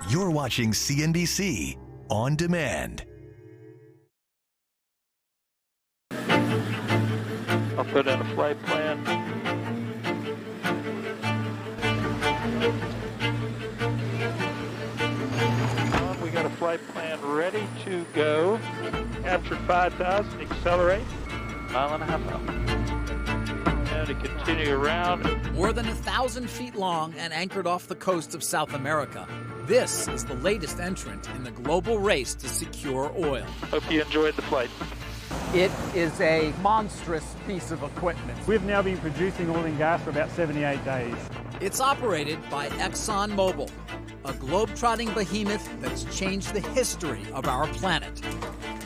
You're watching CNBC On Demand. I'll put in a flight plan. We got a flight plan ready to go. Captured 5,000, accelerate. Mile and a half up. And to continue around. More than 1,000 feet long and anchored off the coast of South America, this is the latest entrant in the global race to secure oil. Hope you enjoyed the flight. It is a monstrous piece of equipment. We've now been producing oil and gas for about 78 days. It's operated by ExxonMobil, a globe-trotting behemoth that's changed the history of our planet.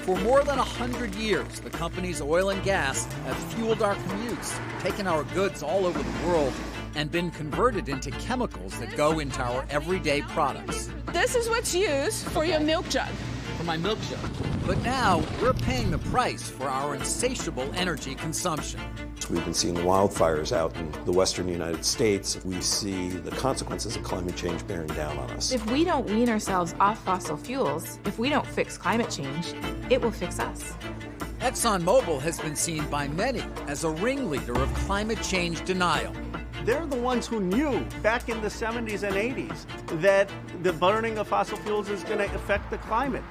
For more than 100 years, the company's oil and gas have fueled our commutes, taken our goods all over the world, and been converted into chemicals that go into our everyday products. This is what's used for your milk jug. For my milk jug. But now, we're paying the price for our insatiable energy consumption. We've been seeing the wildfires out in the western United States. We see the consequences of climate change bearing down on us. If we don't wean ourselves off fossil fuels, if we don't fix climate change, it will fix us. ExxonMobil has been seen by many as a ringleader of climate change denial. They're the ones who knew back in the 70s and 80s that the burning of fossil fuels is going to affect the climate.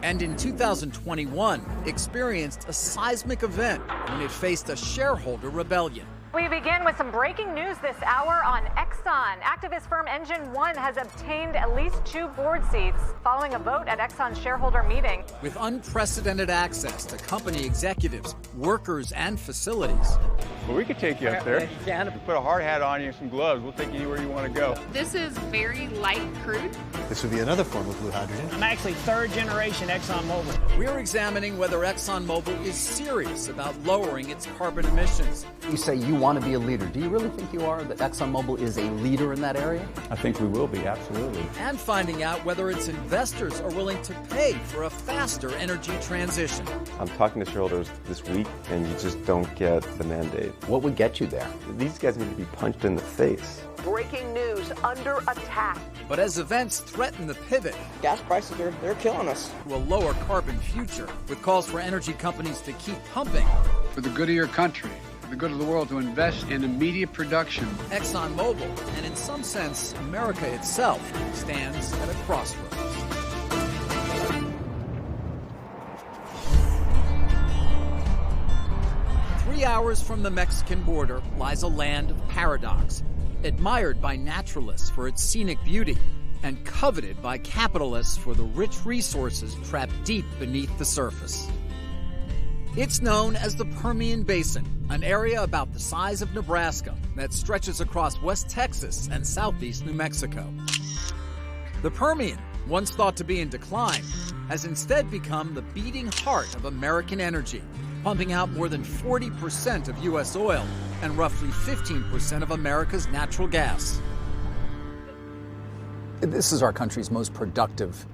And in 2021, experienced a seismic event when it faced a shareholder rebellion. We begin with some breaking news this hour on Exxon. Activist firm Engine One has obtained at least 2 board seats following a vote at Exxon's shareholder meeting. With unprecedented access to company executives, workers, and facilities. Well, we could take you up there. Put a hard hat on you and some gloves. We'll take you anywhere you want to go. This is very light crude. This would be another form of blue hydrogen. I'm actually 3rd generation ExxonMobil. We're examining whether ExxonMobil is serious about lowering its carbon emissions. You say you want to be a leader. Do you really think you are, that ExxonMobil is a leader in that area? I think we will be, absolutely. And finding out whether its investors are willing to pay for a faster energy transition. I'm talking to shareholders this week, and you just don't get the mandate. What would get you there? These guys need to be punched in the face. Breaking news, under attack. But as events threaten the pivot, gas prices, they're killing us. To a lower carbon future, with calls for energy companies to keep pumping. For the good of your country, for the good of the world, to invest in immediate production. ExxonMobil, and in some sense, America itself, stands at a crossroads. Three hours from the Mexican border lies a land of paradox, admired by naturalists for its scenic beauty and coveted by capitalists for the rich resources trapped deep beneath the surface. It's known as the Permian Basin, an area about the size of Nebraska that stretches across West Texas and southeast New Mexico. The Permian, once thought to be in decline, has instead become the beating heart of American energy, pumping out more than 40% of U.S. oil and roughly 15% of America's natural gas. This is our country's most productive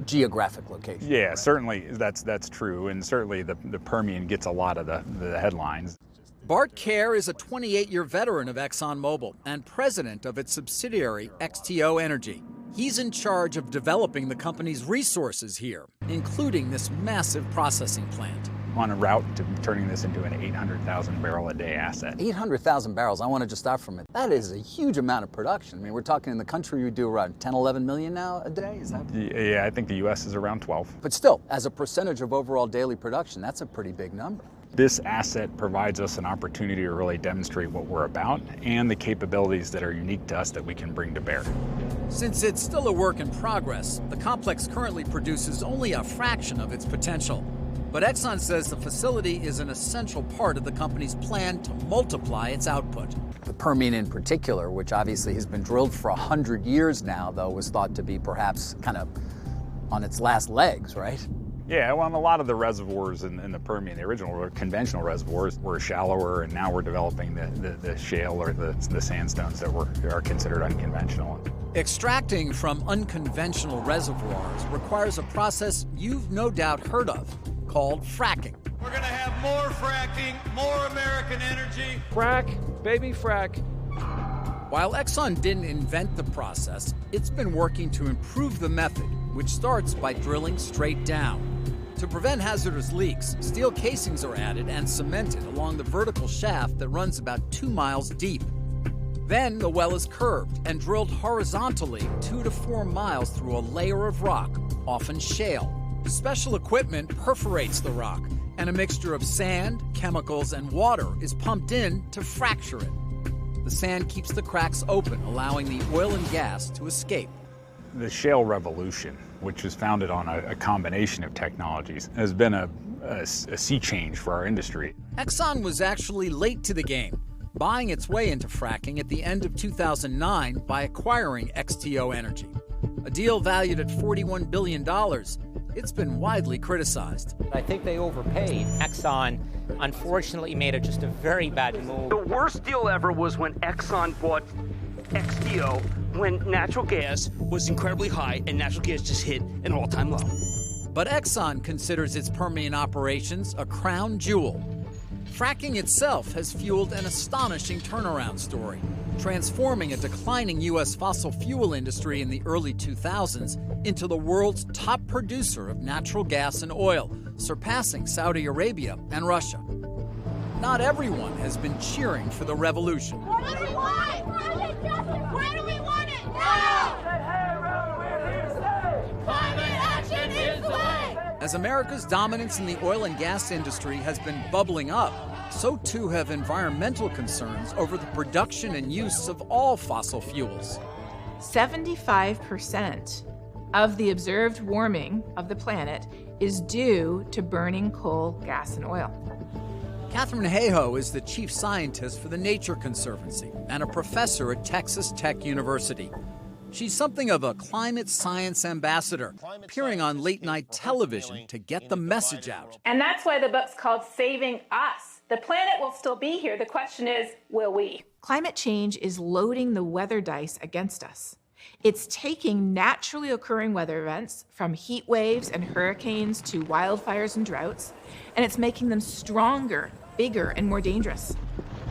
geographic location. Yeah, certainly that's true, and certainly the Permian gets a lot of the headlines. Bart Kerr is a 28-year veteran of ExxonMobil and president of its subsidiary, XTO Energy. He's in charge of developing the company's resources here, including this massive processing plant. On a route to turning this into an 800,000 barrel a day asset. 800,000 barrels, I want to just start from it. That is a huge amount of production. I mean, we're talking in the country you do around 10, 11 million now a day, is that? Yeah, I think the U.S. is around 12. But still, as a percentage of overall daily production, that's a pretty big number. This asset provides us an opportunity to really demonstrate what we're about and the capabilities that are unique to us that we can bring to bear. Since it's still a work in progress, the complex currently produces only a fraction of its potential. But Exxon says the facility is an essential part of the company's plan to multiply its output. The Permian in particular, which obviously has been drilled for 100 years now, though, was thought to be perhaps kind of on its last legs, right? Yeah, well, a lot of the reservoirs in the Permian, the original conventional reservoirs, were shallower, and now we're developing the shale or the sandstones that are considered unconventional. Extracting from unconventional reservoirs requires a process you've no doubt heard of, called fracking. We're going to have more fracking, more American energy. Frack, baby, frack. While Exxon didn't invent the process, It's been working to improve the method, which starts by drilling straight down. To prevent hazardous leaks, steel casings are added and cemented along the vertical shaft that runs about 2 miles deep. Then the well is curved and drilled horizontally 2 to 4 miles through a layer of rock, often shale. Special equipment perforates the rock, and a mixture of sand, chemicals, and water is pumped in to fracture it. The sand keeps the cracks open, allowing the oil and gas to escape. The shale revolution, which is founded on a combination of technologies, has been a sea change for our industry. Exxon was actually late to the game, buying its way into fracking at the end of 2009 by acquiring XTO Energy. A deal valued at $41 billion, it's been widely criticized. I think they overpaid. Exxon, unfortunately, made just a very bad move. The worst deal ever was when Exxon bought XTO, when natural gas was incredibly high and natural gas just hit an all-time low. But Exxon considers its Permian operations a crown jewel. Fracking itself has fueled an astonishing turnaround story, transforming a declining U.S. fossil fuel industry in the early 2000s into the world's top producer of natural gas and oil, surpassing Saudi Arabia and Russia. Not everyone has been cheering for the revolution. What do we want? Where do we want it? Now! Climate action is the way! As America's dominance in the oil and gas industry has been bubbling up, so too have environmental concerns over the production and use of all fossil fuels. 75% of the observed warming of the planet is due to burning coal, gas, and oil. Catherine Hayhoe is the chief scientist for the Nature Conservancy and a professor at Texas Tech University. She's something of a climate science ambassador, appearing on late-night television to get the message out. And that's why the book's called Saving Us. The planet will still be here. The question is, will we? Climate change is loading the weather dice against us. It's taking naturally occurring weather events, from heat waves and hurricanes to wildfires and droughts, and it's making them stronger, bigger, and more dangerous.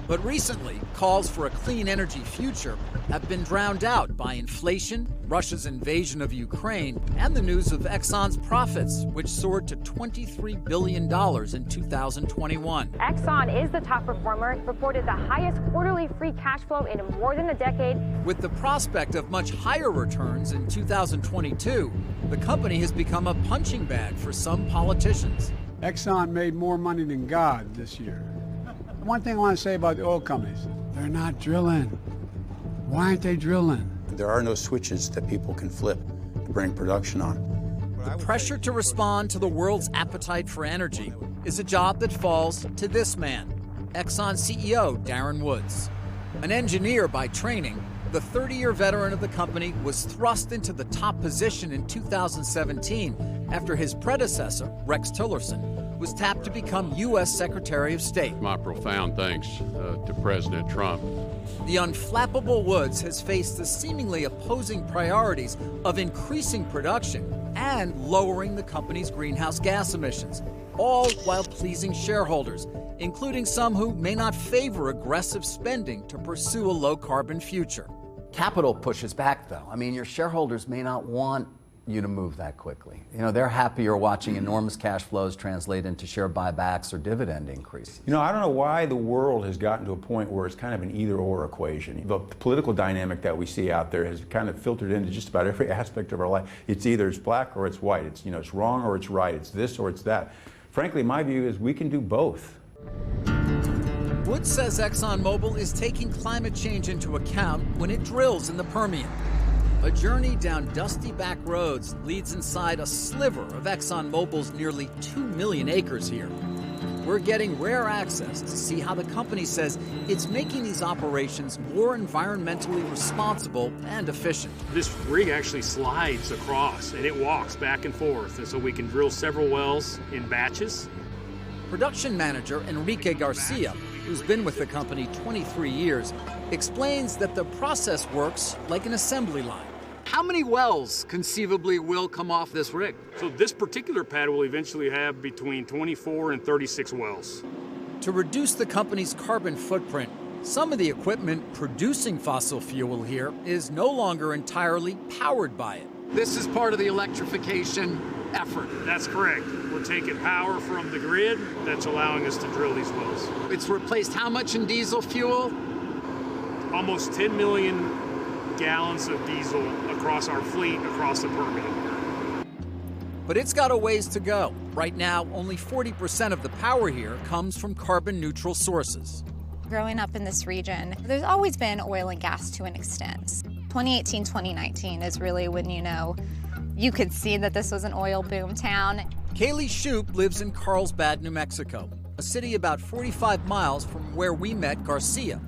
But recently, calls for a clean energy future have been drowned out by inflation, Russia's invasion of Ukraine, and the news of Exxon's profits, which soared to $23 billion in 2021. Exxon is the top performer, reported the highest quarterly free cash flow in more than a decade. With the prospect of much higher returns in 2022, the company has become a punching bag for some politicians. Exxon made more money than God this year. One thing I want to say about the oil companies, they're not drilling. Why aren't they drilling? There are no switches that people can flip to bring production on. The pressure to respond to the world's appetite for energy is a job that falls to this man, Exxon CEO Darren Woods. An engineer by training, the 30-year veteran of the company was thrust into the top position in 2017 after his predecessor, Rex Tillerson, was tapped to become U.S. Secretary of State. My profound thanks to President Trump. The unflappable Woods has faced the seemingly opposing priorities of increasing production and lowering the company's greenhouse gas emissions, all while pleasing shareholders, including some who may not favor aggressive spending to pursue a low-carbon future. Capital pushes back, though. I mean, your shareholders may not want you to move that quickly. You know, they're happier watching enormous cash flows translate into share buybacks or dividend increases. You know, I don't know why the world has gotten to a point where it's kind of an either-or equation. The political dynamic that we see out there has kind of filtered into just about every aspect of our life. It's either it's black or it's white. It's, you know, it's wrong or it's right. It's this or it's that. Frankly, my view is we can do both. Woods says ExxonMobil is taking climate change into account when it drills in the Permian. A journey down dusty back roads leads inside a sliver of ExxonMobil's nearly 2 million acres here. We're getting rare access to see how the company says it's making these operations more environmentally responsible and efficient. This rig actually slides across and it walks back and forth, and so we can drill several wells in batches. Production manager Enrique Garcia, who's been with the company 23 years, explains that the process works like an assembly line. How many wells conceivably will come off this rig? So this particular pad will eventually have between 24 and 36 wells. To reduce the company's carbon footprint, Some of the equipment producing fossil fuel here is no longer entirely powered by it. This is part of the electrification effort. That's correct. We're taking power from the grid that's allowing us to drill these wells. It's replaced how much in diesel fuel? Almost 10 million gallons of diesel across our fleet, across the Permian. But it's got a ways to go. Right now, only 40% of the power here comes from carbon-neutral sources. Growing up in this region, there's always been oil and gas to an extent. 2018, 2019 is really when, you could see that this was an oil boom town. Kaylee Shoup lives in Carlsbad, New Mexico, a city about 45 miles from where we met Garcia.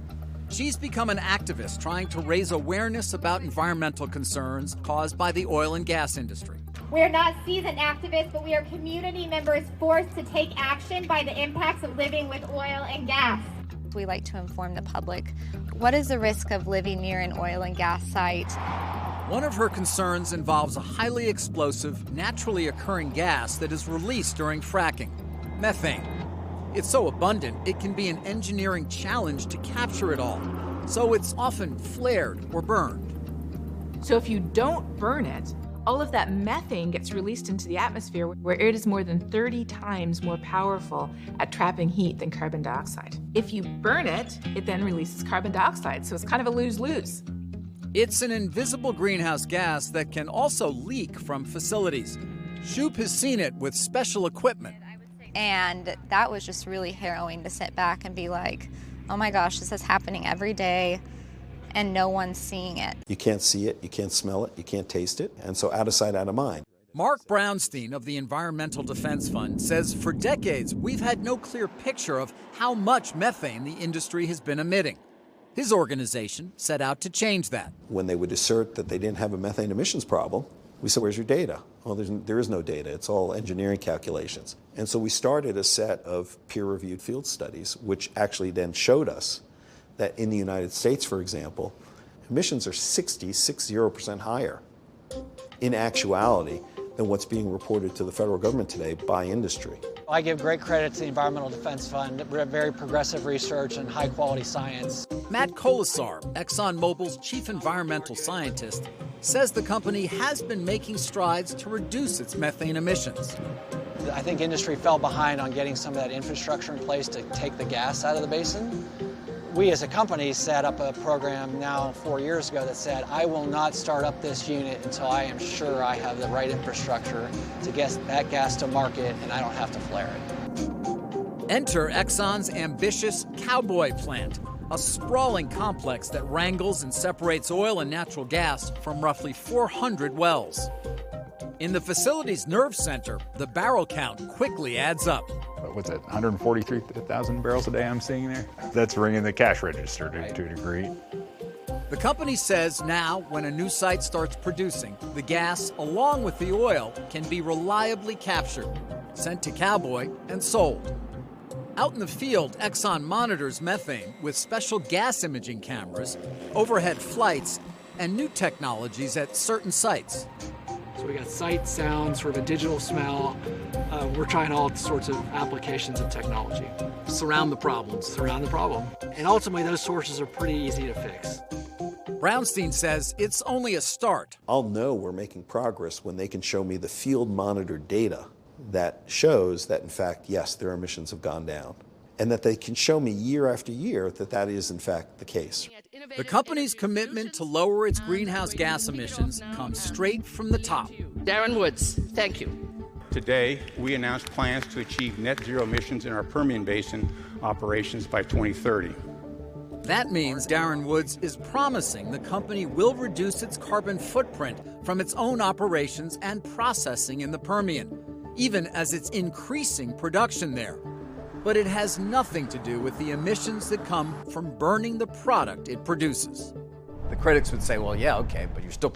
She's become an activist trying to raise awareness about environmental concerns caused by the oil and gas industry. We are not seasoned activists, but we are community members forced to take action by the impacts of living with oil and gas. We like to inform the public. What is the risk of living near an oil and gas site? One of her concerns involves a highly explosive, naturally occurring gas that is released during fracking, methane. It's so abundant, it can be an engineering challenge to capture it all, so it's often flared or burned. So if you don't burn it, all of that methane gets released into the atmosphere, where it is more than 30 times more powerful at trapping heat than carbon dioxide. If you burn it, it then releases carbon dioxide, so it's kind of a lose-lose. It's an invisible greenhouse gas that can also leak from facilities. Shoup has seen it with special equipment. And that was just really harrowing to sit back and be like, oh my gosh, this is happening every day, and no one's seeing it. You can't see it, you can't smell it, you can't taste it, and so out of sight, out of mind. Mark Brownstein of the Environmental Defense Fund says for decades we've had no clear picture of how much methane the industry has been emitting. His organization set out to change that. When they would assert that they didn't have a methane emissions problem, we said, where's your data? Well, there is no data. It's all engineering calculations. And so we started a set of peer-reviewed field studies, which actually then showed us that in the United States, for example, emissions are 60% higher in actuality than what's being reported to the federal government today by industry. I give great credit to the Environmental Defense Fund. Very progressive research and high-quality science. Matt Colasar, ExxonMobil's chief environmental scientist, says the company has been making strides to reduce its methane emissions. I think industry fell behind on getting some of that infrastructure in place to take the gas out of the basin. We as a company set up a program now 4 years ago that said, I will not start up this unit until I am sure I have the right infrastructure to get that gas to market and I don't have to flare it. Enter Exxon's ambitious Cowboy plant, a sprawling complex that wrangles and separates oil and natural gas from roughly 400 wells. In the facility's nerve center, the barrel count quickly adds up. What's it, 143,000 barrels a day I'm seeing there? That's ringing the cash register to a degree. The company says now, when a new site starts producing, the gas, along with the oil, can be reliably captured, sent to Cowboy, and sold. Out in the field, Exxon monitors methane with special gas imaging cameras, overhead flights, and new technologies at certain sites. So we got sight, sound, sort of a digital smell. We're trying all sorts of applications and technology. Surround the problem. And ultimately, those sources are pretty easy to fix. Brownstein says it's only a start. I'll know we're making progress when they can show me the field monitored data that shows that, in fact, yes, their emissions have gone down, and that they can show me year after year that that is, in fact, the case. The company's commitment to lower its greenhouse gas emissions comes straight from the top. Darren Woods, thank you. Today, we announced plans to achieve net zero emissions in our Permian Basin operations by 2030. That means Darren Woods is promising the company will reduce its carbon footprint from its own operations and processing in the Permian, even as it's increasing production there. But it has nothing to do with the emissions that come from burning the product it produces. The critics would say, well, yeah, okay, but you're still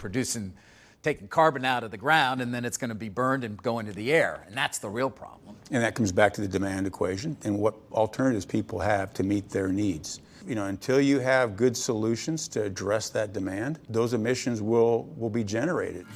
taking carbon out of the ground, and then it's going to be burned and go into the air, and that's the real problem. And that comes back to the demand equation and what alternatives people have to meet their needs. Until you have good solutions to address that demand, those emissions will be generated.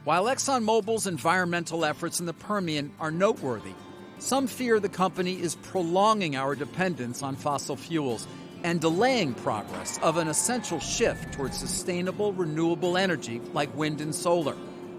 While ExxonMobil's environmental efforts in the Permian are noteworthy, some fear the company is prolonging our dependence on fossil fuels and delaying progress of an essential shift towards sustainable, renewable energy like wind and solar,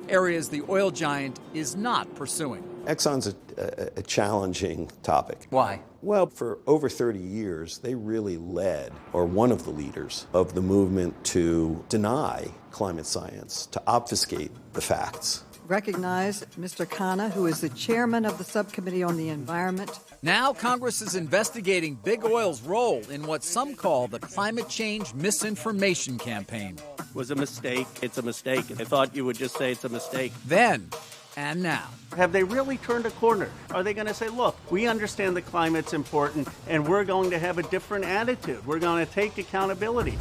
areas the oil giant is not pursuing. Exxon's a challenging topic. Why? Well, for over 30 years, they really led, or one of the leaders, of the movement to deny climate science, to obfuscate the facts. Recognize Mr. Khanna, who is the chairman of the Subcommittee on the Environment. Now Congress is investigating big oil's role in what some call the climate change misinformation campaign. Was a mistake. It's a mistake. I thought you would just say it's a mistake. Then and now. Have they really turned a corner? Are they going to say, look, we understand the climate's important and we're going to have a different attitude. We're going to take accountability.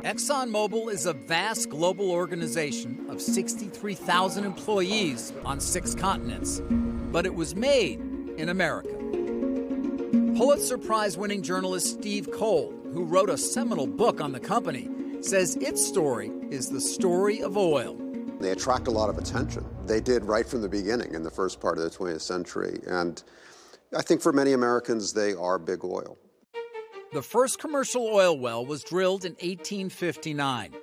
ExxonMobil is a vast global organization of 63,000 employees on 6 continents, but it was made in America. Pulitzer Prize-winning journalist Steve Cole, who wrote a seminal book on the company, says its story is the story of oil. They attract a lot of attention. They did right from the beginning in the first part of the 20th century, and I think for many Americans, they are big oil. The first commercial oil well was drilled in 1859.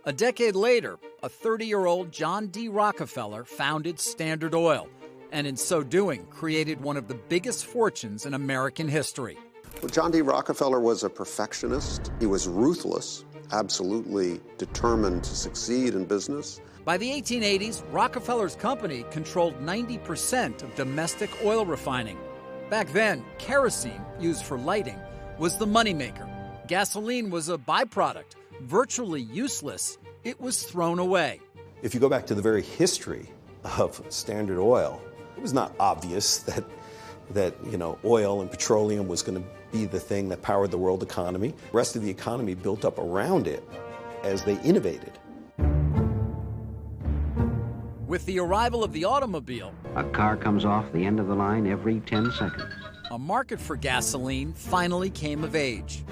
A decade later, a 30-year-old John D. Rockefeller founded Standard Oil, and in so doing, created one of the biggest fortunes in American history. Well, John D. Rockefeller was a perfectionist. He was ruthless, absolutely determined to succeed in business. By the 1880s, Rockefeller's company controlled 90% of domestic oil refining. Back then, kerosene, used for lighting, was the moneymaker. Gasoline was a byproduct, virtually useless. It was thrown away. If you go back to the very history of Standard Oil, it was not obvious that oil and petroleum was going to be the thing that powered the world economy. The rest of the economy built up around it as they innovated. With the arrival of the automobile, a car comes off the end of the line every 10 seconds. A market for gasoline finally came of age.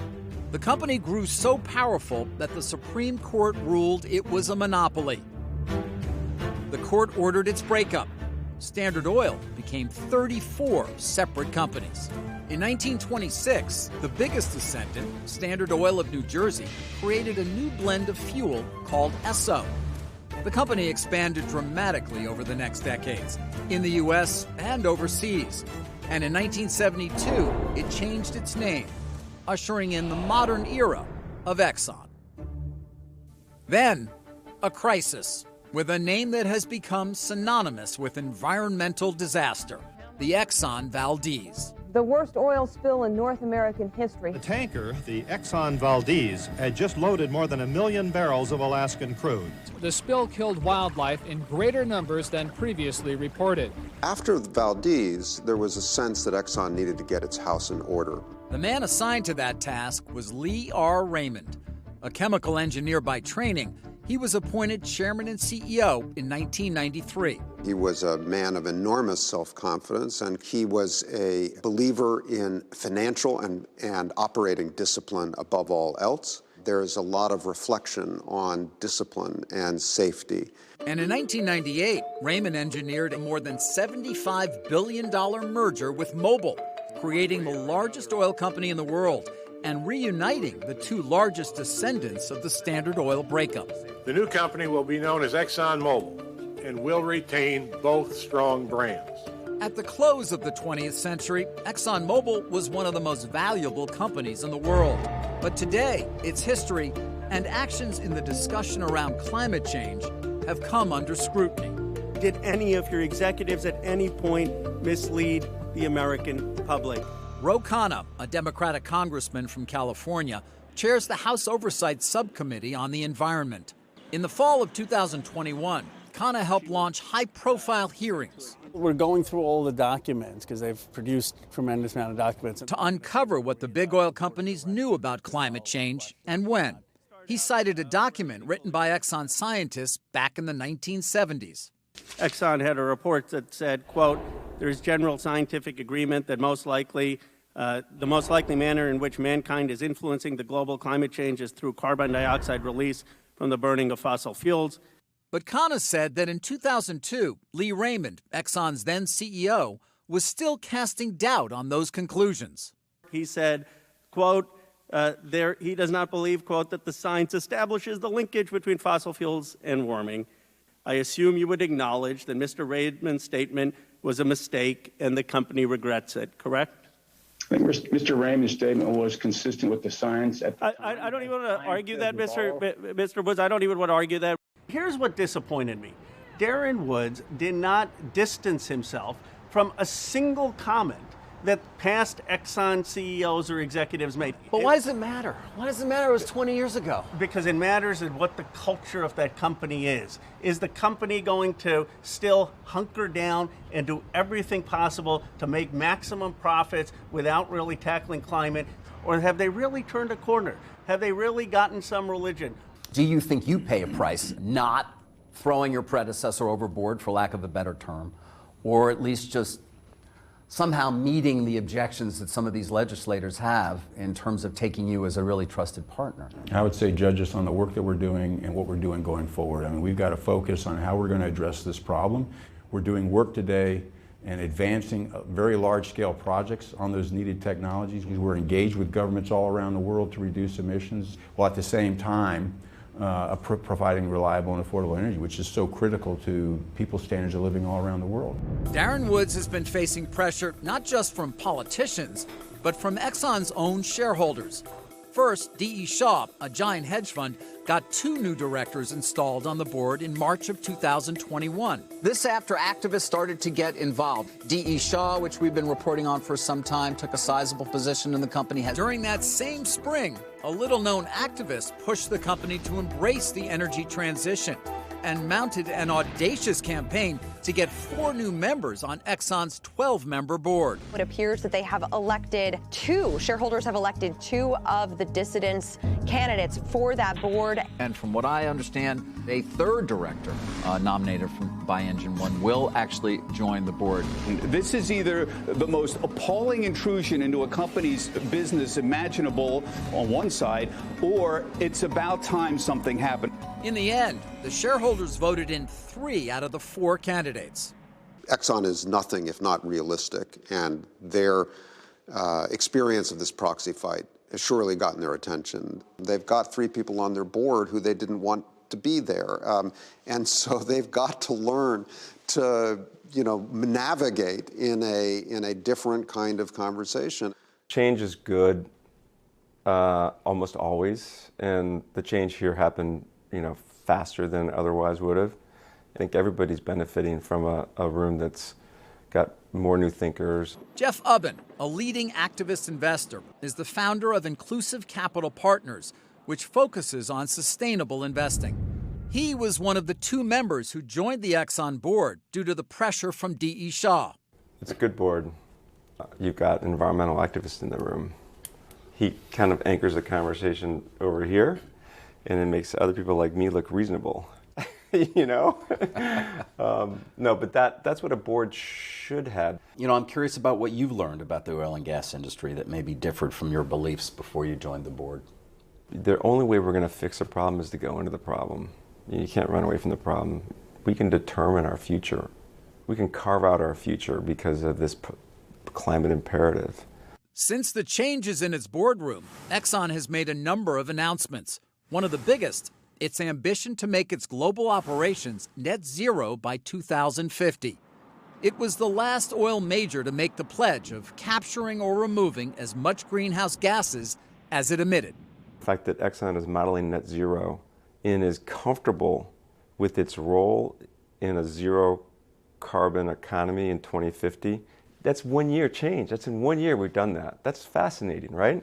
The company grew so powerful that the Supreme Court ruled it was a monopoly. The court ordered its breakup. Standard Oil became 34 separate companies. In 1926, the biggest descendant, Standard Oil of New Jersey, created a new blend of fuel called Esso. The company expanded dramatically over the next decades, in the U.S. and overseas. And in 1972, it changed its name, ushering in the modern era of Exxon. Then, a crisis, with a name that has become synonymous with environmental disaster, the Exxon Valdez. The worst oil spill in North American history. The tanker, the Exxon Valdez, had just loaded more than 1 million barrels of Alaskan crude. The spill killed wildlife in greater numbers than previously reported. After the Valdez, there was a sense that Exxon needed to get its house in order. The man assigned to that task was Lee R. Raymond. A chemical engineer by training, he was appointed chairman and CEO in 1993. He was a man of enormous self-confidence, and he was a believer in financial and operating discipline above all else. There is a lot of reflection on discipline and safety. And in 1998, Raymond engineered a more than $75 billion merger with Mobil, creating the largest oil company in the world and reuniting the 2 largest descendants of the Standard Oil breakup. The new company will be known as ExxonMobil and will retain both strong brands. At the close of the 20th century, ExxonMobil was one of the most valuable companies in the world. But today, its history and actions in the discussion around climate change have come under scrutiny. Did any of your executives at any point mislead the American public? Ro Khanna, a Democratic congressman from California, chairs the House Oversight Subcommittee on the Environment. In the fall of 2021, Khanna helped launch high-profile hearings. We're going through all the documents because they've produced a tremendous amount of documents. To uncover what the big oil companies knew about climate change and when. He cited a document written by Exxon scientists back in the 1970s. Exxon had a report that said, quote, there's general scientific agreement that most likely The most likely manner in which mankind is influencing the global climate change is through carbon dioxide release from the burning of fossil fuels. But Khanna said that in 2002, Lee Raymond, Exxon's then CEO, was still casting doubt on those conclusions. He said, quote, he does not believe, quote, that the science establishes the linkage between fossil fuels and warming. I assume you would acknowledge that Mr. Raymond's statement was a mistake and the company regrets it, correct? I think Mr. Raymond's statement was consistent with the science. I don't even want to argue that, Mr. Woods. I don't even want to argue that. Here's what disappointed me. Darren Woods did not distance himself from a single comment that past Exxon CEOs or executives made. But why does it matter? Why does it matter? It was 20 years ago. Because it matters in what the culture of that company is. Is the company going to still hunker down and do everything possible to make maximum profits without really tackling climate? Or have they really turned a corner? Have they really gotten some religion? Do you think you pay a price not throwing your predecessor overboard, for lack of a better term, or at least just somehow meeting the objections that some of these legislators have in terms of taking you as a really trusted partner? I would say judge us on the work that we're doing and what we're doing going forward. I mean, we've got to focus on how we're going to address this problem. We're doing work today and advancing very large-scale projects on those needed technologies. We're engaged with governments all around the world to reduce emissions, while at the same time providing reliable and affordable energy, which is so critical to people's standards of living all around the world. Darren Woods has been facing pressure not just from politicians, but from Exxon's own shareholders. First, D.E. Shaw, a giant hedge fund, got 2 new directors installed on the board in March of 2021. This after activists started to get involved. D.E. Shaw, which we've been reporting on for some time, took a sizable position in the company. During that same spring, a little-known activist pushed the company to embrace the energy transition and mounted an audacious campaign to get 4 new members on Exxon's 12-member board. It appears that they have elected 2, shareholders have elected 2 of the dissidents candidates for that board. And from what I understand, a 3rd director nominated by Engine 1 will actually join the board. This is either the most appalling intrusion into a company's business imaginable on one side, or it's about time something happened. In the end, the shareholders voted in 3 out of the 4 candidates. Exxon is nothing if not realistic, and their experience of this proxy fight has surely gotten their attention. They've got 3 people on their board who they didn't want to be there, and so they've got to learn to, navigate in a different kind of conversation. Change is good almost always, and the change here happened faster than otherwise would have. I think everybody's benefiting from a room that's got more new thinkers. Jeff Ubben, a leading activist investor, is the founder of Inclusive Capital Partners, which focuses on sustainable investing. He was one of the 2 members who joined the Exxon board due to the pressure from D.E. Shaw. It's a good board. You've got environmental activists in the room. He kind of anchors the conversation over here, and it makes other people like me look reasonable, No, but that's what a board should have. I'm curious about what you've learned about the oil and gas industry that maybe differed from your beliefs before you joined the board. The only way we're going to fix a problem is to go into the problem. You can't run away from the problem. We can determine our future. We can carve out our future because of this climate imperative. Since the changes in its boardroom, Exxon has made a number of announcements. One of the biggest, its ambition to make its global operations net zero by 2050. It was the last oil major to make the pledge of capturing or removing as much greenhouse gases as it emitted. The fact that Exxon is modeling net zero and is comfortable with its role in a zero carbon economy in 2050, that's 1 year change. That's in 1 year we've done that. That's fascinating, right?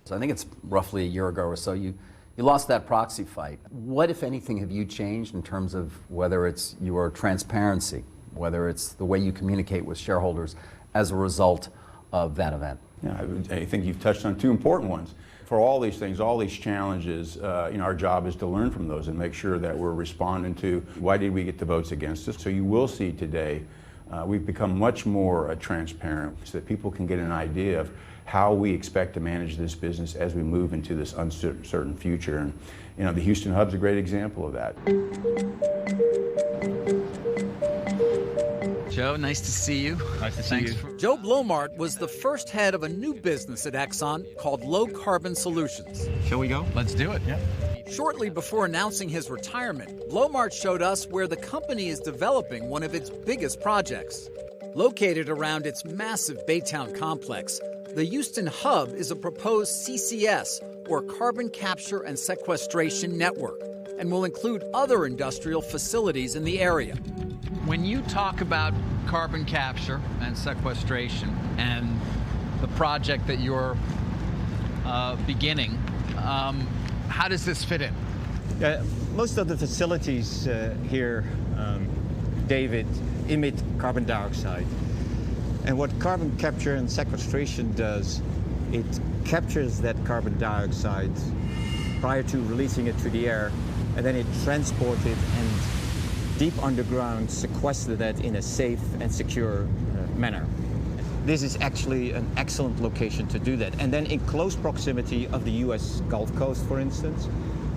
So I think it's roughly a year ago or so you lost that proxy fight. What, if anything, have you changed in terms of whether it's your transparency, whether it's the way you communicate with shareholders as a result of that event? Yeah, I think you've touched on 2 important ones. For all these things, all these challenges, our job is to learn from those and make sure that we're responding to why did we get the votes against us. So you will see today We've become much more transparent so that people can get an idea of how we expect to manage this business as we move into this uncertain future. And you know, the Houston Hub's a great example of that. Joe, nice to see you. Nice to see you. Joe Blomart was the first head of a new business at Exxon called Low Carbon Solutions. Shall we go? Let's do it. Yeah. Shortly before announcing his retirement, Blomart showed us where the company is developing one of its biggest projects. Located around its massive Baytown complex, the Houston Hub is a proposed CCS, or Carbon Capture and Sequestration Network, and will include other industrial facilities in the area. When you talk about carbon capture and sequestration and the project that you're beginning, how does this fit in? Most of the facilities here, David, emit carbon dioxide. And what carbon capture and sequestration does, it captures that carbon dioxide prior to releasing it to the air, and then it transports it and deep underground sequester that in a safe and secure manner. This is actually an excellent location to do that. And then in close proximity of the US Gulf Coast, for instance,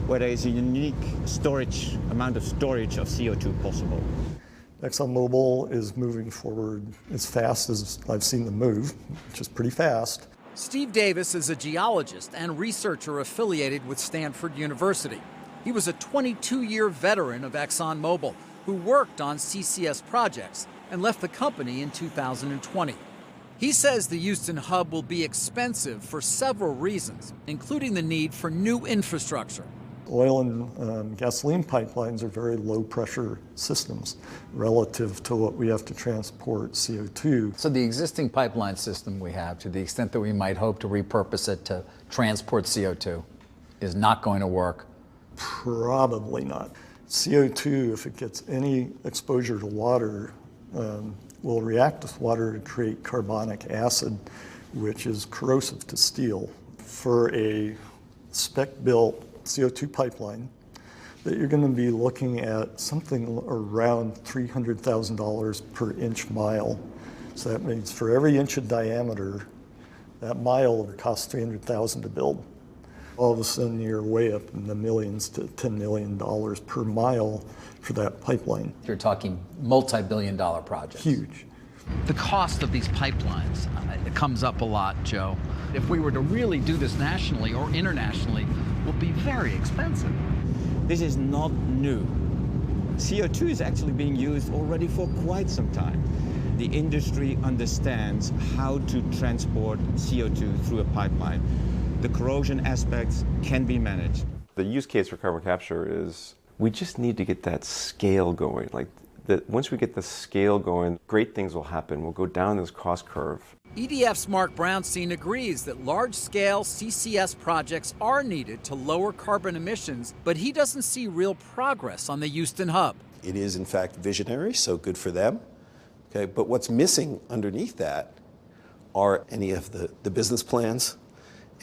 where there is a unique amount of storage of CO2 possible. ExxonMobil is moving forward as fast as I've seen them move, which is pretty fast. Steve Davis is a geologist and researcher affiliated with Stanford University. He was a 22-year veteran of ExxonMobil who worked on CCS projects and left the company in 2020. He says the Houston Hub will be expensive for several reasons, including the need for new infrastructure. Oil and gasoline pipelines are very low-pressure systems relative to what we have to transport CO2. So the existing pipeline system we have, to the extent that we might hope to repurpose it to transport CO2, is not going to work? Probably not. CO2, if it gets any exposure to water, will react with water to create carbonic acid, which is corrosive to steel. For a spec-built CO2 pipeline, that you're going to be looking at something around $300,000 per inch mile. So that means for every inch of diameter, that mile would cost $300,000 to build. All of a sudden, you're way up in the millions to $10 million per mile for that pipeline. You're talking multi-billion-dollar projects. Huge. The cost of these pipelines it comes up a lot, Joe. If we were to really do this nationally or internationally, it will be very expensive. This is not new. CO2 is actually being used already for quite some time. The industry understands how to transport CO2 through a pipeline. The corrosion aspects can be managed. The use case for carbon capture is we just need to get that scale going. Once we get the scale going, great things will happen. We'll go down this cost curve. EDF's Mark Brownstein agrees that large-scale CCS projects are needed to lower carbon emissions, but he doesn't see real progress on the Houston Hub. It is, in fact, visionary, so good for them. Okay, but what's missing underneath that are any of the business plans,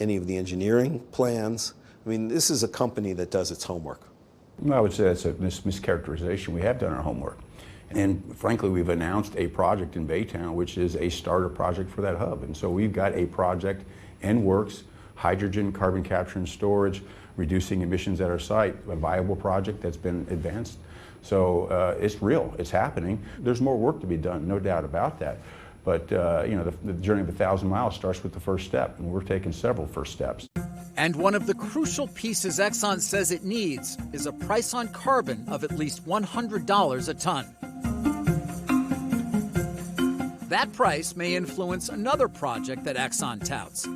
any of the engineering plans. I mean, this is a company that does its homework. I would say that's a mischaracterization. We have done our homework. And frankly, we've announced a project in Baytown, which is a starter project for that hub. And so we've got a project in works, hydrogen, carbon capture and storage, reducing emissions at our site, a viable project that's been advanced. So it's real, it's happening. There's more work to be done, no doubt about that. But the journey of 1,000 miles starts with the first step, and we're taking several first steps. And one of the crucial pieces Exxon says it needs is a price on carbon of at least $100 a ton. That price may influence another project that Exxon touts.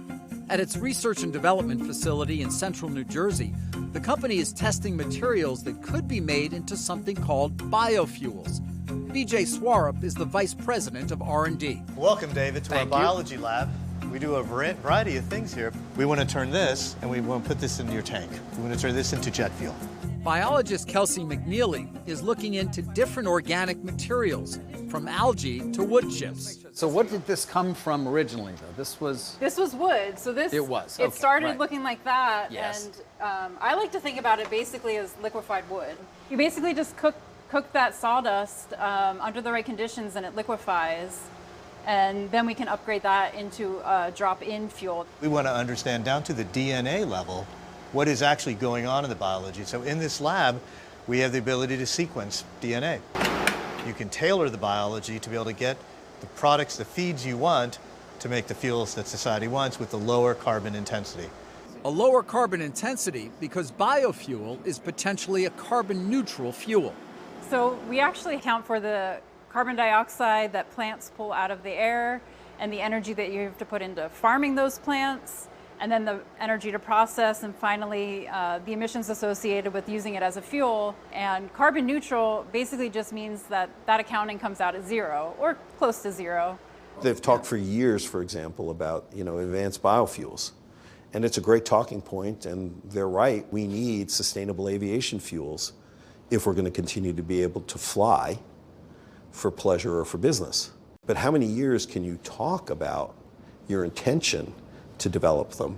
At its research and development facility in central New Jersey, the company is testing materials that could be made into something called biofuels. BJ Swarup is the vice president of R&D. Welcome, David, to our biology lab. We do a variety of things here. We want to turn this, and we want to put this into your tank. We want to turn this into jet fuel. Biologist Kelsey McNeely is looking into different organic materials, from algae to wood chips. So what did this come from originally, though? This was wood. So this it started looking like that, yes. And I like to think about it basically as liquefied wood. You basically just cook cook that sawdust under the right conditions and it liquefies. And then we can upgrade that into a drop-in fuel. We want to understand down to the DNA level what is actually going on in the biology. So in this lab, we have the ability to sequence DNA. You can tailor the biology to be able to get the products, the feeds you want to make the fuels that society wants with the lower carbon intensity. A lower carbon intensity because biofuel is potentially a carbon neutral fuel. So we actually account for the carbon dioxide that plants pull out of the air and the energy that you have to put into farming those plants, and then the energy to process, and finally the emissions associated with using it as a fuel. And carbon neutral basically just means that that accounting comes out at zero or close to zero. They've talked for years, for example, about advanced biofuels. And it's a great talking point, and they're right. We need sustainable aviation fuels if we're going to continue to be able to fly for pleasure or for business. But how many years can you talk about your intention to develop them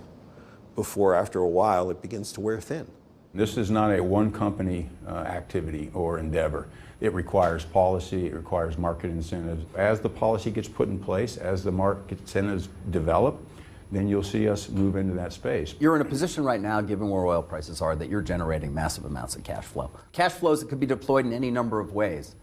before, after a while, it begins to wear thin? This is not a one company activity or endeavor. It requires policy, it requires market incentives. As the policy gets put in place, as the market incentives develop, then you'll see us move into that space. You're in a position right now, given where oil prices are, that you're generating massive amounts of cash flow. Cash flows that could be deployed in any number of ways.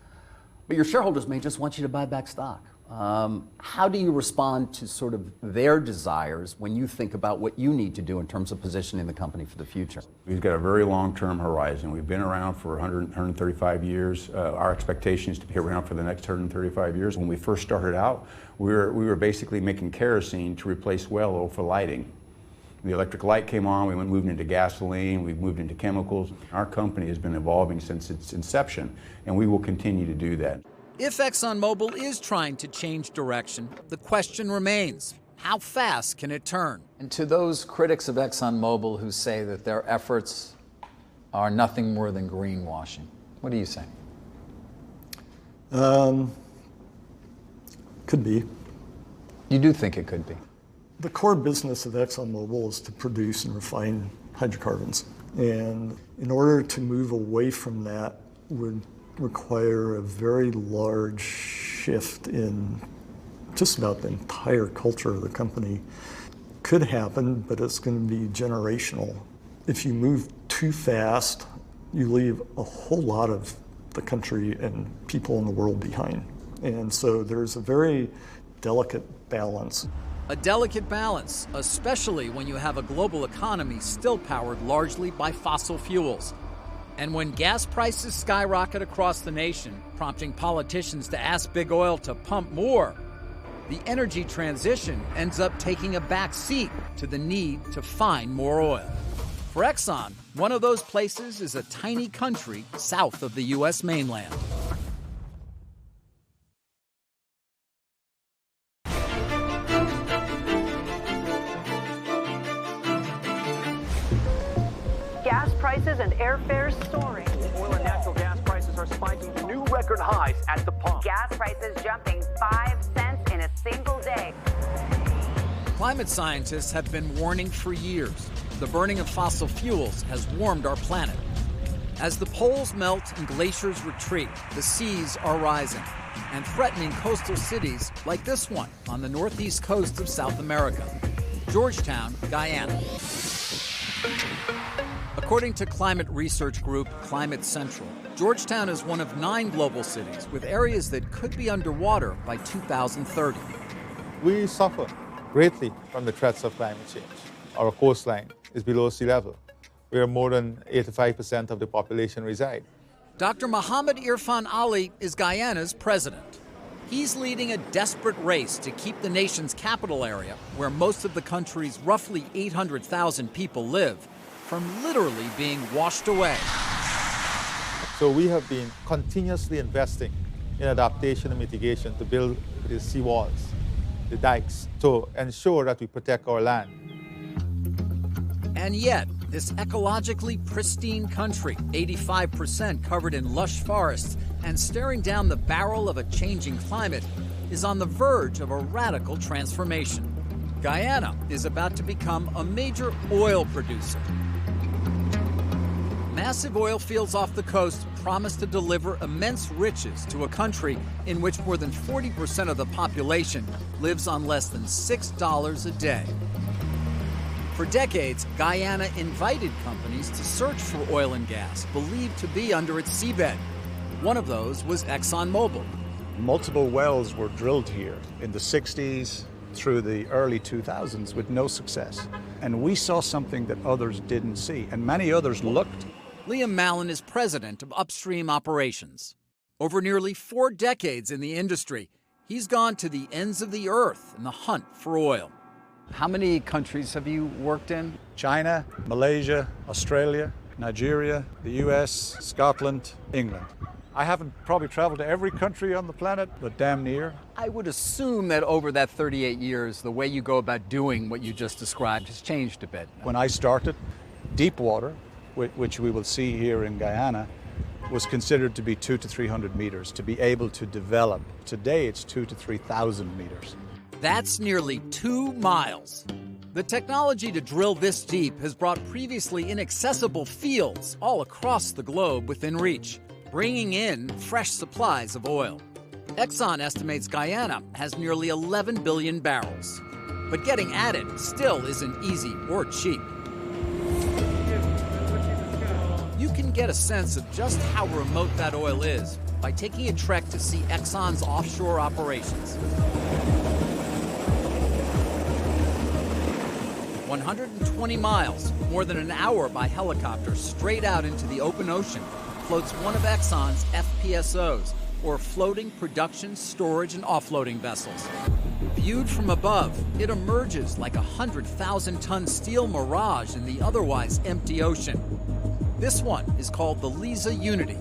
But your shareholders may just want you to buy back stock. How do you respond to sort of their desires when you think about what you need to do in terms of positioning the company for the future? We've got a very long-term horizon. We've been around for 135 years. Our expectation is to be around for the next 135 years. When we first started out, we were basically making kerosene to replace well oil for lighting. The electric light came on, we moved into gasoline, we've moved into chemicals. Our company has been evolving since its inception, and we will continue to do that. If ExxonMobil is trying to change direction, the question remains, how fast can it turn? And to those critics of ExxonMobil who say that their efforts are nothing more than greenwashing, what do you say? Could be. You do think it could be? The core business of ExxonMobil is to produce and refine hydrocarbons. And in order to move away from that would require a very large shift in just about the entire culture of the company. Could happen, but it's going to be generational. If you move too fast, you leave a whole lot of the country and people in the world behind. And so there's a very delicate balance. A delicate balance, especially when you have a global economy still powered largely by fossil fuels. And when gas prices skyrocket across the nation, prompting politicians to ask big oil to pump more, the energy transition ends up taking a back seat to the need to find more oil. For Exxon, one of those places is a tiny country south of the U.S. mainland. Gas prices and airfares soaring. Oil and natural gas prices are spiking to new record highs at the pump. Gas prices jumping 5 cents in a single day. Climate scientists have been warning for years. The burning of fossil fuels has warmed our planet. As the poles melt and glaciers retreat, the seas are rising and threatening coastal cities like this one on the northeast coast of South America, Georgetown, Guyana. According to climate research group Climate Central, Georgetown is one of 9 global cities with areas that could be underwater by 2030. We suffer greatly from the threats of climate change. Our coastline is below sea level, where more than 85% of the population reside. Dr. Mohammed Irfan Ali is Guyana's president. He's leading a desperate race to keep the nation's capital area, where most of the country's roughly 800,000 people live, from literally being washed away. So we have been continuously investing in adaptation and mitigation to build the seawalls, the dikes, to ensure that we protect our land. And yet, this ecologically pristine country, 85% covered in lush forests and staring down the barrel of a changing climate, is on the verge of a radical transformation. Guyana is about to become a major oil producer. Massive oil fields off the coast promise to deliver immense riches to a country in which more than 40% of the population lives on less than $6 a day. For decades, Guyana invited companies to search for oil and gas believed to be under its seabed. One of those was ExxonMobil. Multiple wells were drilled here in the 60s through the early 2000s with no success. And we saw something that others didn't see, and many others looked. Liam Mallon is president of Upstream Operations. Over nearly 4 decades in the industry, he's gone to the ends of the earth in the hunt for oil. How many countries have you worked in? China, Malaysia, Australia, Nigeria, the US, Scotland, England. I haven't probably traveled to every country on the planet, but damn near. I would assume that over that 38 years, the way you go about doing what you just described has changed a bit. When I started, deep water, which we will see here in Guyana, was considered to be 200 to 300 meters to be able to develop. Today, it's 2,000 to 3,000 meters. That's nearly 2 miles. The technology to drill this deep has brought previously inaccessible fields all across the globe within reach, bringing in fresh supplies of oil. Exxon estimates Guyana has nearly 11 billion barrels. But getting at it still isn't easy or cheap. You can get a sense of just how remote that oil is by taking a trek to see Exxon's offshore operations. 120 miles, more than an hour by helicopter straight out into the open ocean, floats one of Exxon's FPSOs, or floating production, storage, and offloading vessels. Viewed from above, it emerges like a 100,000-ton steel mirage in the otherwise empty ocean. This one is called the Liza Unity.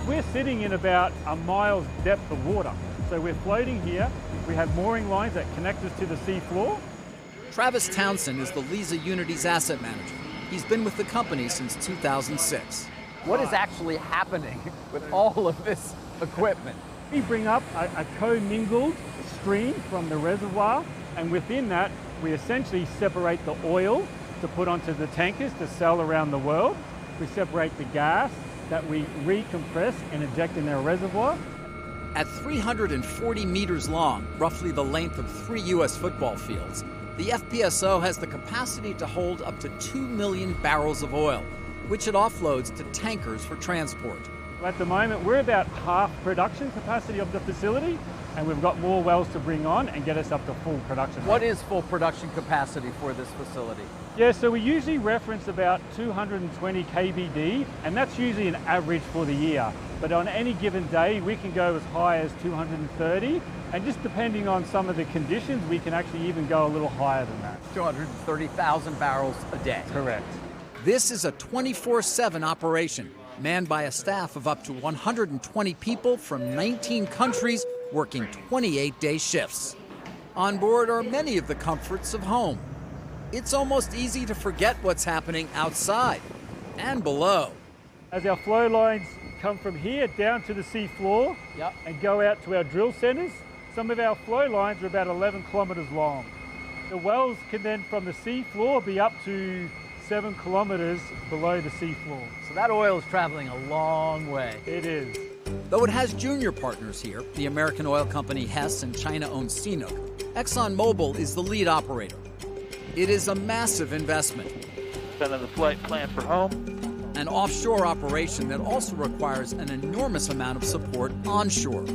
We're sitting in about a mile's depth of water. So we're floating here. We have mooring lines that connect us to the sea floor. Travis Townsend is the Liza Unity's asset manager. He's been with the company since 2006. What is actually happening with all of this equipment? We bring up a co-mingled stream from the reservoir, and within that, we essentially separate the oil to put onto the tankers to sell around the world. We separate the gas that we recompress and inject in our reservoir. At 340 meters long, roughly the length of 3 U.S. football fields, the FPSO has the capacity to hold up to 2 million barrels of oil, which it offloads to tankers for transport. At the moment, we're about half production capacity of the facility, and we've got more wells to bring on and get us up to full production. What is full production capacity for this facility? Yeah, so we usually reference about 220 KBD, and that's usually an average for the year. But on any given day, we can go as high as 230, and just depending on some of the conditions, we can actually even go a little higher than that. 230,000 barrels a day. Correct. This is a 24/7 operation, manned by a staff of up to 120 people from 19 countries working 28-day shifts. On board are many of the comforts of home. It's almost easy to forget what's happening outside and below. As our flow lines come from here down to the sea floor and go out to our drill centers, some of our flow lines are about 11 kilometers long. The wells can then, from the sea floor, be up to 7 kilometers below the sea floor. So that oil is traveling a long way. It is. Though it has junior partners here, the American oil company Hess and China-owned CNOOC, ExxonMobil is the lead operator. It is a massive investment. Sending the flight plan for home. An offshore operation that also requires an enormous amount of support onshore.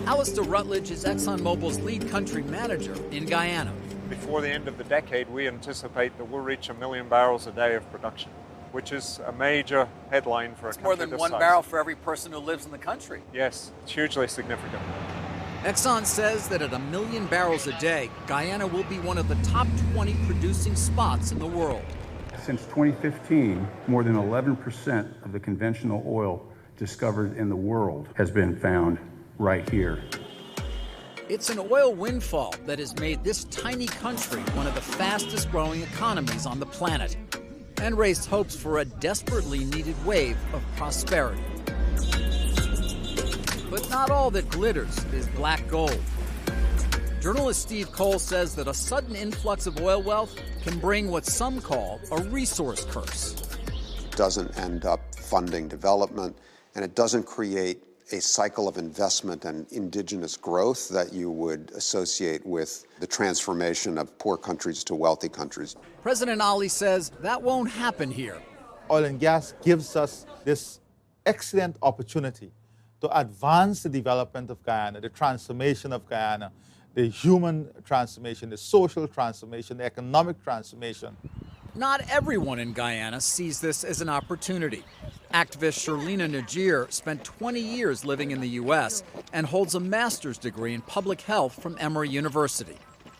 Alistair Rutledge is ExxonMobil's lead country manager in Guyana. Before the end of the decade, we anticipate that we'll reach 1 million barrels a day of production, which is a major headline for a country More than this 1 size. barrel for every person who lives in the country. Yes, it's hugely significant. Exxon says that at 1 million barrels a day, Guyana will be one of the top 20 producing spots in the world. Since 2015, more than 11% of the conventional oil discovered in the world has been found right here. It's an oil windfall that has made this tiny country one of the fastest growing economies on the planet and raised hopes for a desperately needed wave of prosperity. But not all that glitters is black gold. Journalist Steve Cole says that a sudden influx of oil wealth can bring what some call a resource curse. It doesn't end up funding development, and it doesn't create a cycle of investment and indigenous growth that you would associate with the transformation of poor countries to wealthy countries. President Ali says that won't happen here. Oil and gas gives us this excellent opportunity to advance the development of Guyana, the transformation of Guyana, the human transformation, the social transformation, the economic transformation. Not everyone in Guyana sees this as an opportunity. Activist Sherlina Najir spent 20 years living in the U.S. and holds a master's degree in public health from Emory University.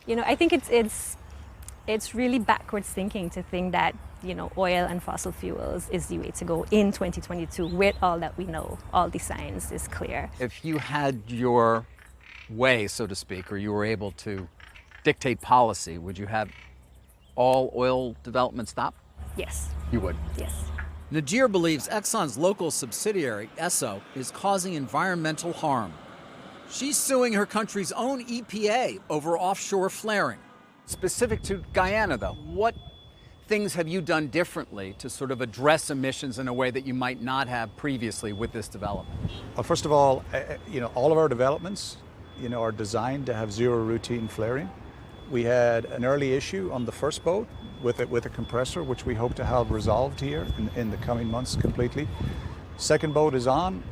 You know, I think it's really backwards thinking to think that, you know, oil and fossil fuels is the way to go in 2022 with all that we know. All the science is clear. If you had your way, so to speak, or you were able to dictate policy, would you have all oil development stop? Yes. You would? Yes. Najir believes Exxon's local subsidiary, Esso, is causing environmental harm. She's suing her country's own EPA over offshore flaring. Specific to Guyana, though, what things have you done differently to sort of address emissions in a way that you might not have previously with this development? Well, first of all, all of our developments, are designed to have zero routine flaring. We had an early issue on the first boat with a compressor, which we hope to have resolved here in the coming months completely. Second boat is on,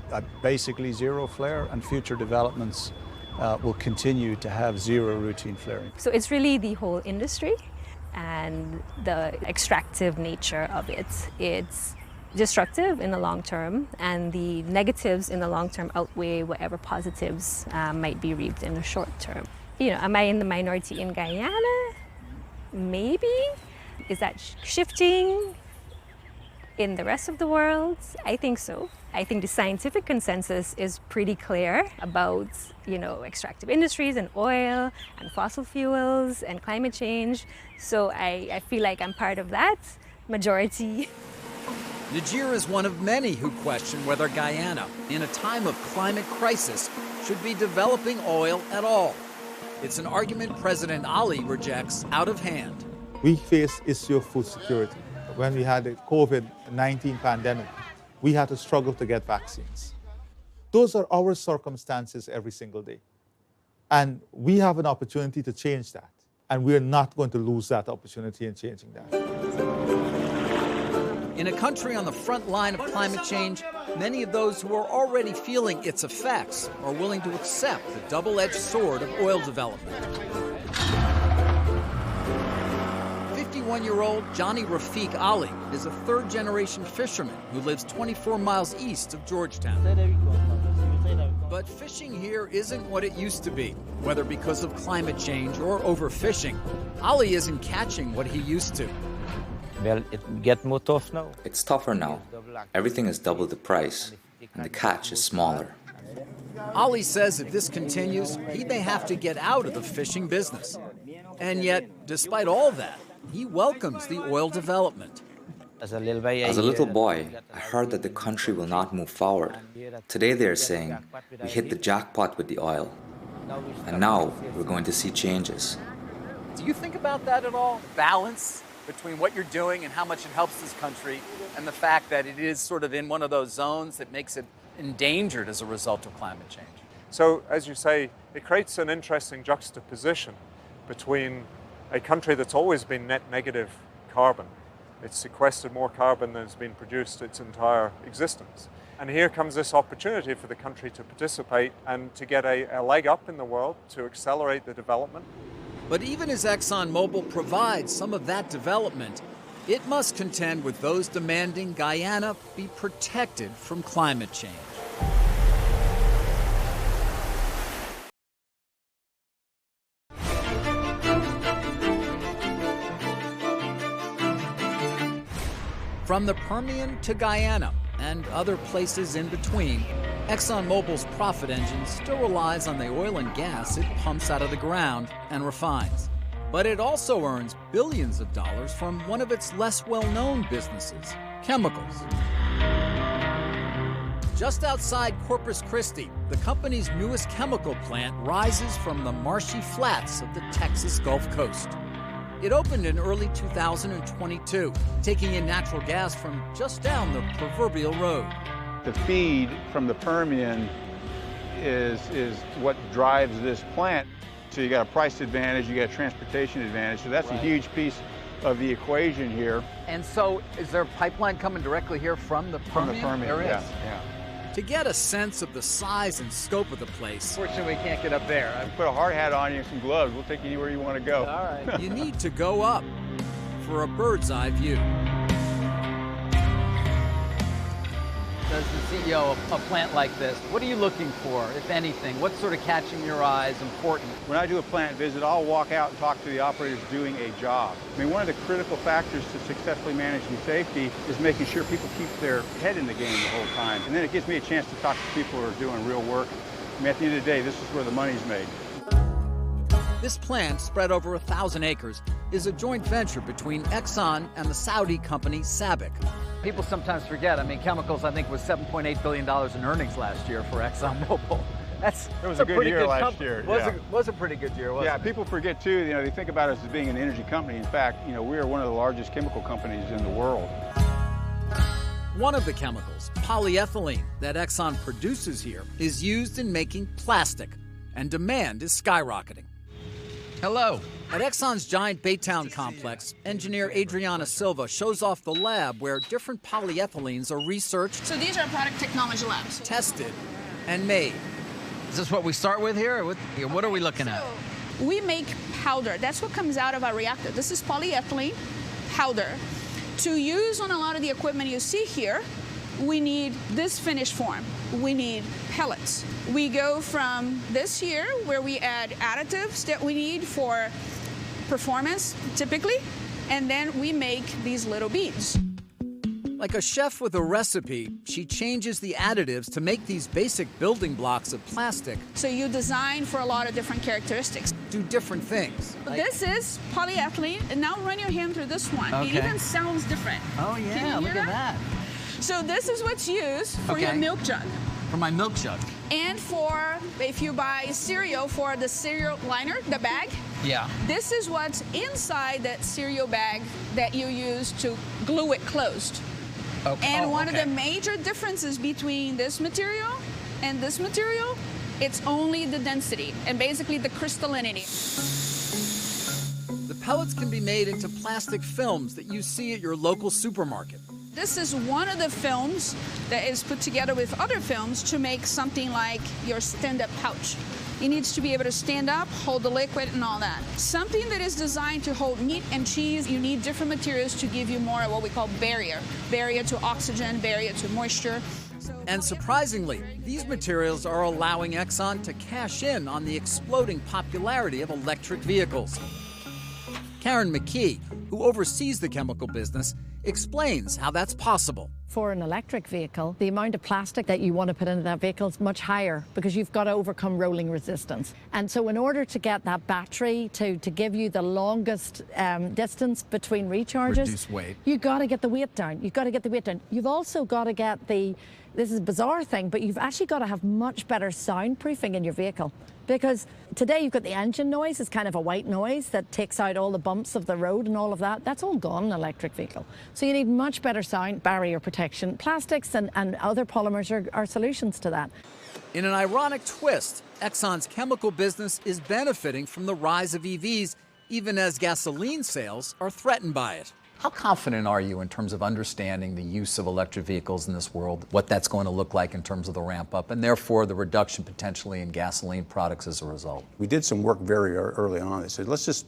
basically zero flare, and future developments will continue to have zero routine flaring. So it's really the whole industry and the extractive nature of it. It's destructive in the long term, and the negatives in the long term outweigh whatever positives might be reaped in the short term. Am I in the minority in Guyana? Maybe. Is that shifting in the rest of the world? I think so. I think the scientific consensus is pretty clear about, extractive industries and oil and fossil fuels and climate change. So I feel like I'm part of that majority. Najir is one of many who question whether Guyana, in a time of climate crisis, should be developing oil at all. It's an argument President Ali rejects out of hand. We face issue of food security. When we had the COVID-19 pandemic, we had to struggle to get vaccines. Those are our circumstances every single day. And we have an opportunity to change that. And we're not going to lose that opportunity in changing that. In a country on the front line of climate change, many of those who are already feeling its effects are willing to accept the double-edged sword of oil development. 51-year-old Johnny Rafiq Ali is a third-generation fisherman who lives 24 miles east of Georgetown. But fishing here isn't what it used to be. Whether because of climate change or overfishing, Ali isn't catching what he used to. Well, it gets more tough now. It's tougher now. Everything is double the price, and the catch is smaller. Ali says if this continues, he may have to get out of the fishing business. And yet, despite all that, he welcomes the oil development. As a little boy, I heard that the country will not move forward. Today they are saying, we hit the jackpot with the oil. And now we're going to see changes. Do you think about that at all? Balance between what you're doing and how much it helps this country, and the fact that it is sort of in one of those zones that makes it endangered as a result of climate change. So, as you say, it creates an interesting juxtaposition between a country that's always been net negative carbon. It's sequestered more carbon than has been produced its entire existence. And here comes this opportunity for the country to participate and to get a leg up in the world, to accelerate the development. But even as ExxonMobil provides some of that development, it must contend with those demanding Guyana be protected from climate change. From the Permian to Guyana and other places in between, ExxonMobil's profit engine still relies on the oil and gas it pumps out of the ground and refines. But it also earns billions of dollars from one of its less well-known businesses, chemicals. Just outside Corpus Christi, the company's newest chemical plant rises from the marshy flats of the Texas Gulf Coast. It opened in early 2022, taking in natural gas from just down the proverbial road. The feed from the Permian is what drives this plant. So you got a price advantage, you got a transportation advantage. So that's a huge piece of the equation here. And so is there a pipeline coming directly here from the Permian? From the Permian, There is. yeah. To get a sense of the size and scope of the place, Fortunately, we can't get up there. Put a hard hat on you and some gloves. We'll take you anywhere you want to go. All right. you need to go up for a bird's eye view. As the CEO of a plant like this, what are you looking for, if anything? What's sort of catching your eye is important? When I do a plant visit, I'll walk out and talk to the operators doing a job. I mean, one of the critical factors to successfully managing safety is making sure people keep their head in the game the whole time. And then it gives me a chance to talk to people who are doing real work. I mean, at the end of the day, this is where the money's made. This plant, spread over 1,000 acres, is a joint venture between Exxon and the Saudi company SABIC. People sometimes forget, I mean, chemicals, I think, was $7.8 billion in earnings last year for ExxonMobil. It was a good year last year. Was a pretty good year, wasn't it? Yeah, people forget too, they think about us as being an energy company. In fact, we are one of the largest chemical companies in the world. One of the chemicals, polyethylene, that Exxon produces here is used in making plastic, and demand is skyrocketing. Hello. At Exxon's giant Baytown complex, engineer Adriana Silva shows off the lab where different polyethylenes are researched. So these are product technology labs. Tested and made. Is this what we start with here? What are we looking at? We make powder. That's what comes out of our reactor. This is polyethylene powder. To use on a lot of the equipment you see here, we need this finished form. We need pellets. We go from this here, where we add additives that we need for performance, typically, and then we make these little beads. Like a chef with a recipe, she changes the additives to make these basic building blocks of plastic. So you design for a lot of different characteristics. Do different things. This is polyethylene, and now run your hand through this one. Okay. It even sounds different. Oh Can yeah, you look hear at that. So this is what's used for your milk jug. For my milk jug. And for, if you buy cereal, for the cereal liner, the bag. Yeah. This is what's inside that cereal bag that you use to glue it closed. Okay. And one of the major differences between this material and this material, it's only the density and basically the crystallinity. The pellets can be made into plastic films that you see at your local supermarket. This is one of the films that is put together with other films to make something like your stand-up pouch. It needs to be able to stand up, hold the liquid and all that. Something that is designed to hold meat and cheese, you need different materials to give you more of what we call barrier. Barrier to oxygen, barrier to moisture. And surprisingly, these materials are allowing Exxon to cash in on the exploding popularity of electric vehicles. Karen McKee, who oversees the chemical business, explains how that's possible. For an electric vehicle, the amount of plastic that you want to put into that vehicle is much higher because you've got to overcome rolling resistance. And so in order to get that battery to give you the longest distance between recharges, reduce weight. You've got to get the weight down. You've got to get the weight down. You've also got to get this is a bizarre thing, but you've actually got to have much better soundproofing in your vehicle. Because today you've got the engine noise, it's kind of a white noise that takes out all the bumps of the road and all of that. That's all gone in an electric vehicle. So you need much better sound barrier protection. Plastics and other polymers are solutions to that. In an ironic twist, Exxon's chemical business is benefiting from the rise of EVs, even as gasoline sales are threatened by it. How confident are you in terms of understanding the use of electric vehicles in this world, what that's going to look like in terms of the ramp up, and therefore the reduction potentially in gasoline products as a result? We did some work very early on. They said, let's just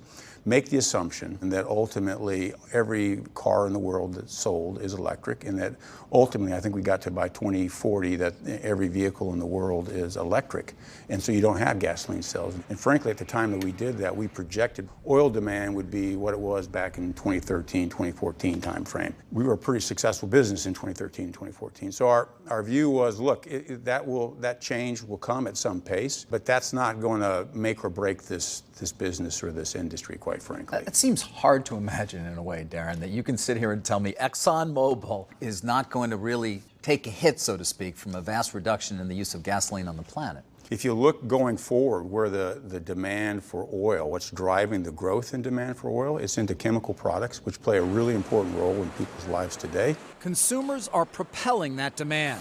make the assumption that ultimately every car in the world that's sold is electric, and that ultimately, I think we got to by 2040 that every vehicle in the world is electric. And so you don't have gasoline cells. And frankly, at the time that we did that, we projected oil demand would be what it was back in 2013, 2014 timeframe. We were a pretty successful business in 2013, 2014. So our view was, look, that change will come at some pace, but that's not going to make or break this this business or this industry, quite frankly. It seems hard to imagine in a way, Darren, that you can sit here and tell me ExxonMobil is not going to really take a hit, so to speak, from a vast reduction in the use of gasoline on the planet. If you look going forward where the demand for oil, what's driving the growth in demand for oil, it's into chemical products, which play a really important role in people's lives today. Consumers are propelling that demand.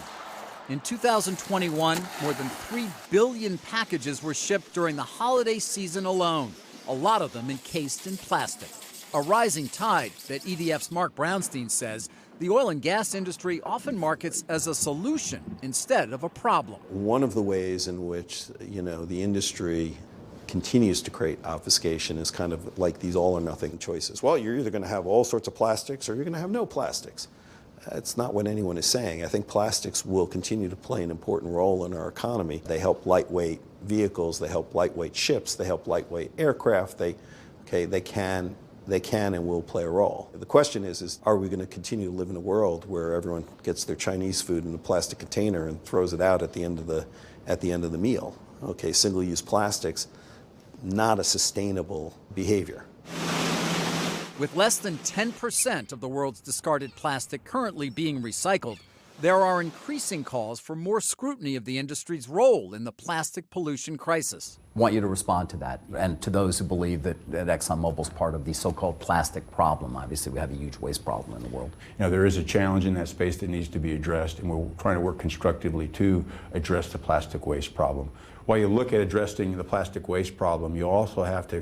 In 2021, more than 3 billion packages were shipped during the holiday season alone, a lot of them encased in plastic. A rising tide that EDF's Mark Brownstein says the oil and gas industry often markets as a solution instead of a problem. One of the ways in which, the industry continues to create obfuscation is kind of like these all or nothing choices. Well, you're either going to have all sorts of plastics or you're going to have no plastics. That's not what anyone is saying. I think plastics will continue to play an important role in our economy. They help lightweight vehicles, they help lightweight ships, they help lightweight aircraft. They can and will play a role. The question is are we going to continue to live in a world where everyone gets their Chinese food in a plastic container and throws it out at the end of the meal? Okay, single-use plastics, not a sustainable behavior. With less than 10% of the world's discarded plastic currently being recycled, there are increasing calls for more scrutiny of the industry's role in the plastic pollution crisis. I want you to respond to that, and to those who believe that ExxonMobil is part of the so-called plastic problem. Obviously, we have a huge waste problem in the world. There is a challenge in that space that needs to be addressed, and we're trying to work constructively to address the plastic waste problem. While you look at addressing the plastic waste problem, you also have to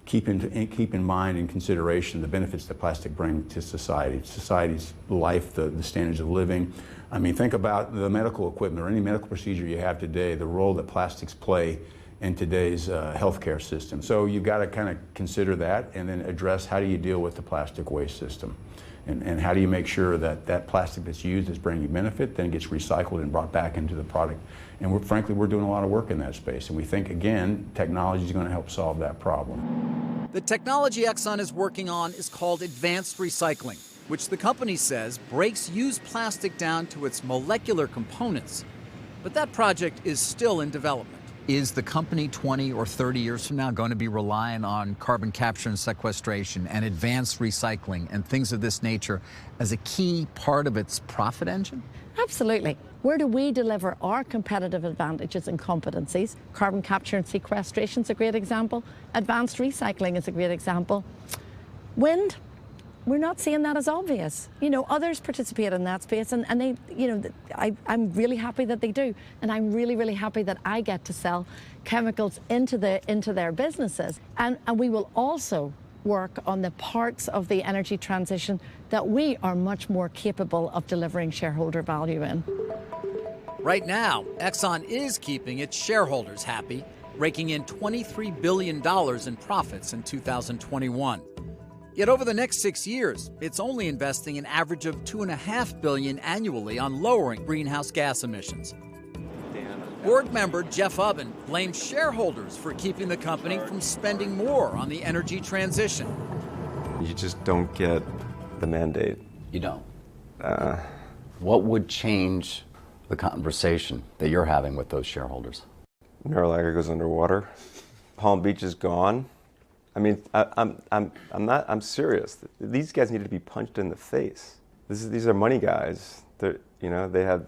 keep in mind and consideration the benefits that plastic brings to society's life, the standards of living. I mean, think about the medical equipment or any medical procedure you have today, the role that plastics play in today's healthcare system. So you've got to kind of consider that and then address how do you deal with the plastic waste system. And how do you make sure that that plastic that's used is bringing benefit, then gets recycled and brought back into the product. And frankly, we're doing a lot of work in that space. And we think, again, technology is going to help solve that problem. The technology Exxon is working on is called advanced recycling, which the company says breaks used plastic down to its molecular components. But that project is still in development. Is the company 20 or 30 years from now going to be relying on carbon capture and sequestration and advanced recycling and things of this nature as a key part of its profit engine? Absolutely. Where do we deliver our competitive advantages and competencies? Carbon capture and sequestration is a great example. Advanced recycling is a great example. Wind, we're not seeing that as obvious. Others participate in that space, and they, I'm really happy that they do, and I'm really, really happy that I get to sell chemicals into their businesses. And we will also work on the parts of the energy transition that we are much more capable of delivering shareholder value in. Right now, Exxon is keeping its shareholders happy, raking in $23 billion in profits in 2021. Yet over the next 6 years, it's only investing an average of $2.5 billion annually on lowering greenhouse gas emissions. Board member Jeff Ubben blames shareholders for keeping the company from spending more on the energy transition. You just don't get the mandate. You don't? What would change the conversation that you're having with those shareholders? Mar-a-Lago goes underwater. Palm Beach is gone. I mean, I'm serious. These guys need to be punched in the face. These are money guys. They have.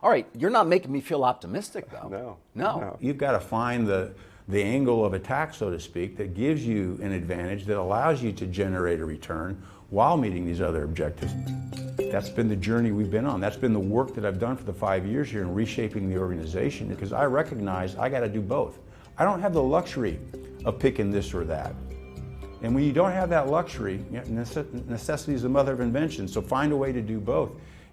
All right, you're not making me feel optimistic, though. No. You've got to find the angle of attack, so to speak, that gives you an advantage, that allows you to generate a return while meeting these other objectives. That's been the journey we've been on. That's been the work that I've done for the 5 years here in reshaping the organization, because I recognize I got to do both. I don't have the luxury of picking this or that. And when you don't have that luxury, necessity is the mother of invention, so find a way to do both.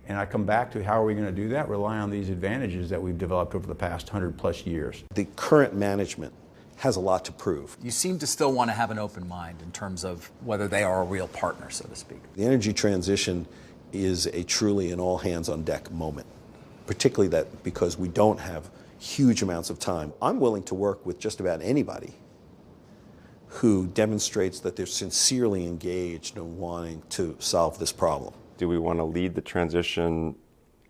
And I come back to how are we going to do that? Rely on these advantages that we've developed over the past 100+ years. The current management has a lot to prove. You seem to still want to have an open mind in terms of whether they are a real partner, so to speak. The energy transition is a truly an all-hands-on-deck moment, particularly that because we don't have huge amounts of time. I'm willing to work with just about anybody who demonstrates that they're sincerely engaged in wanting to solve this problem. Do we want to lead the transition,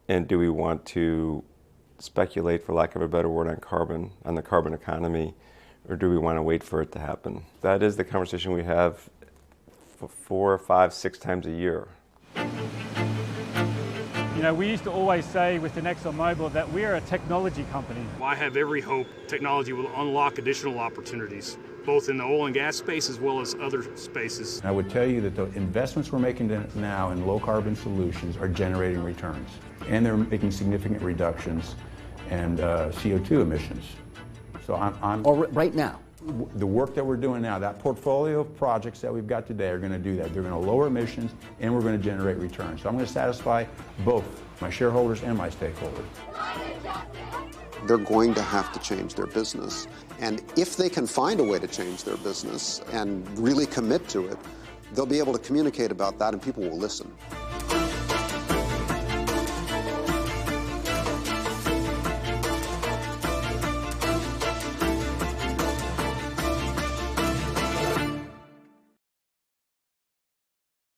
and do we want to speculate, for lack of a better word, on the carbon economy, or do we want to wait for it to happen? That is the conversation we have 4, 5, 6 times a year. You know, we used to always say within ExxonMobil that we're a technology company. I have every hope technology will unlock additional opportunities, both in the oil and gas space as well as other spaces. I would tell you that the investments we're making now in low carbon solutions are generating returns, and they're making significant reductions in CO2 emissions. So right now. The work that we're doing now, that portfolio of projects that we've got today are going to do that. They're going to lower emissions and we're going to generate returns. So I'm going to satisfy both my shareholders and my stakeholders. They're going to have to change their business. And if they can find a way to change their business and really commit to it, they'll be able to communicate about that and people will listen.